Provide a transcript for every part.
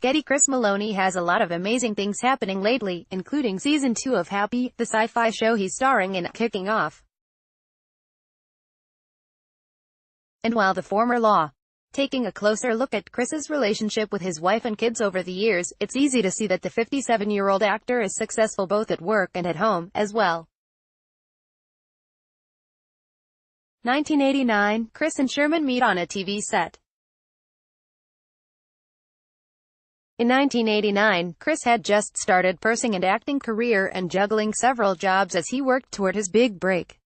Getty Chris Meloni has a lot of amazing things happening lately, including Season 2 of Happy, the sci-fi show he's starring in, kicking off. And while the former Law taking a closer look at Chris's relationship with his wife and kids over the years, it's easy to see that the 57-year-old actor is successful both at work and at home, as well. 1989, Chris and Sherman meet on a TV set. In 1989, Chris had just started pursuing an acting career and juggling several jobs as he worked toward his big break.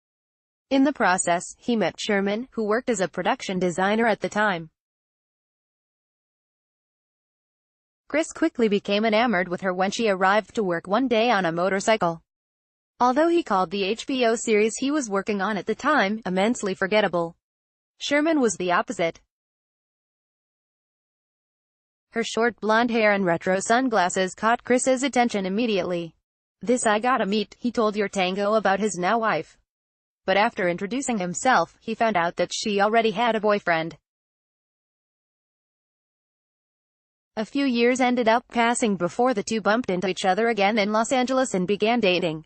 In the process, he met Sherman, who worked as a production designer at the time. Chris quickly became enamored with her when she arrived to work one day on a motorcycle. Although he called the HBO series he was working on at the time immensely forgettable, Sherman was the opposite. Her short blonde hair and retro sunglasses caught Chris's attention immediately. "This I gotta meet," he told Your Tango about his now wife. But after introducing himself, he found out that she already had a boyfriend. A few years ended up passing before the two bumped into each other again in Los Angeles and began dating.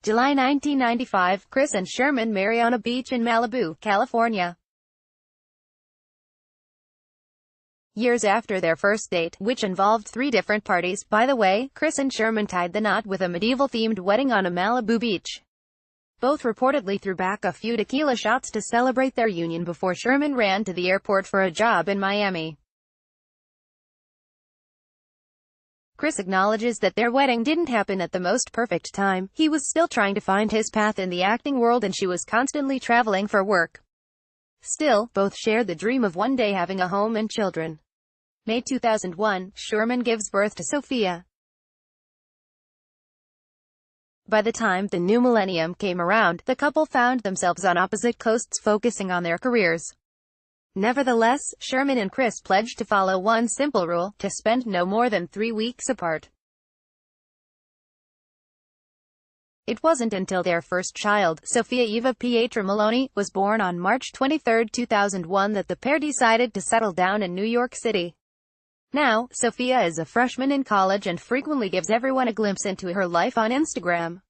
July 1995, Chris and Sherman marry on a beach in Malibu, California. Years after their first date, which involved 3 different parties, by the way, Chris and Sherman tied the knot with a medieval-themed wedding on a Malibu beach. Both reportedly threw back a few tequila shots to celebrate their union before Sherman ran to the airport for a job in Miami. Chris acknowledges that their wedding didn't happen at the most perfect time. He was still trying to find his path in the acting world and she was constantly traveling for work. Still, both shared the dream of one day having a home and children. May 2001, Sherman gives birth to Sophia. By the time the new millennium came around, the couple found themselves on opposite coasts focusing on their careers. Nevertheless, Sherman and Chris pledged to follow one simple rule: to spend no more than 3 weeks apart. It wasn't until their first child, Sophia Eva Pietra Meloni, was born on March 23, 2001 that the pair decided to settle down in New York City. Now, Sophia is a freshman in college and frequently gives everyone a glimpse into her life on Instagram.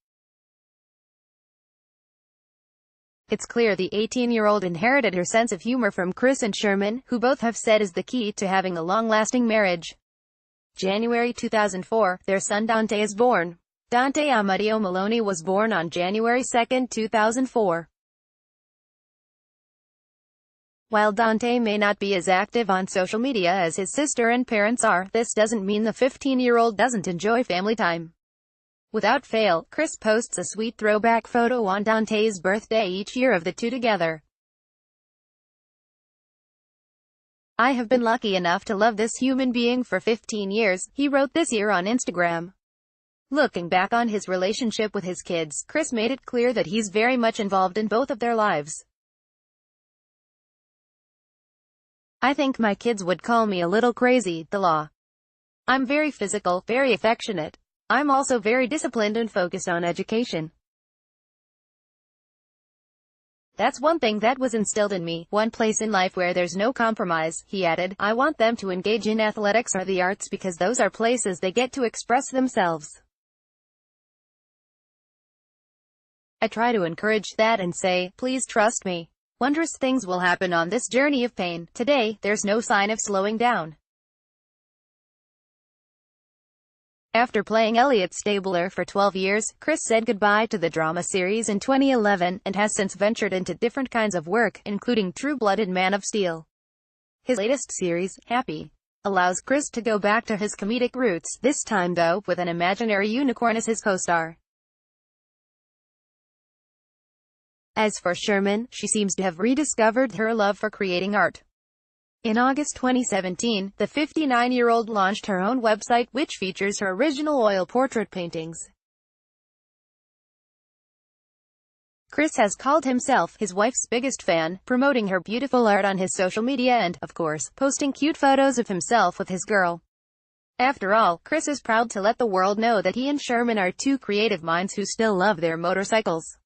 It's clear the 18-year-old inherited her sense of humor from Chris and Sherman, who both have said is the key to having a long-lasting marriage. January 2004, their son Dante is born. Dante Amadeo Meloni was born on January 2, 2004. While Dante may not be as active on social media as his sister and parents are, this doesn't mean the 15-year-old doesn't enjoy family time. Without fail, Chris posts a sweet throwback photo on Dante's birthday each year of the two together. "I have been lucky enough to love this human being for 15 years, he wrote this year on Instagram. Looking back on his relationship with his kids, Chris made it clear that he's very much involved in both of their lives. "I think my kids would call me a little crazy, the Law. I'm very physical, very affectionate. I'm also very disciplined and focused on education. That's one thing that was instilled in me, one place in life where there's no compromise," he added. "I want them to engage in athletics or the arts because those are places they get to express themselves. I try to encourage that and say, please trust me. Wondrous things will happen on this journey of pain. Today, there's no sign of slowing down." After playing Elliot Stabler for 12 years, Chris said goodbye to the drama series in 2011, and has since ventured into different kinds of work, including True Blood and Man of Steel. His latest series, Happy, allows Chris to go back to his comedic roots, this time though, with an imaginary unicorn as his co-star. As for Sherman, she seems to have rediscovered her love for creating art. In August 2017, the 59-year-old launched her own website, which features her original oil portrait paintings. Chris has called himself his wife's biggest fan, promoting her beautiful art on his social media and, of course, posting cute photos of himself with his girl. After all, Chris is proud to let the world know that he and Sherman are two creative minds who still love their motorcycles.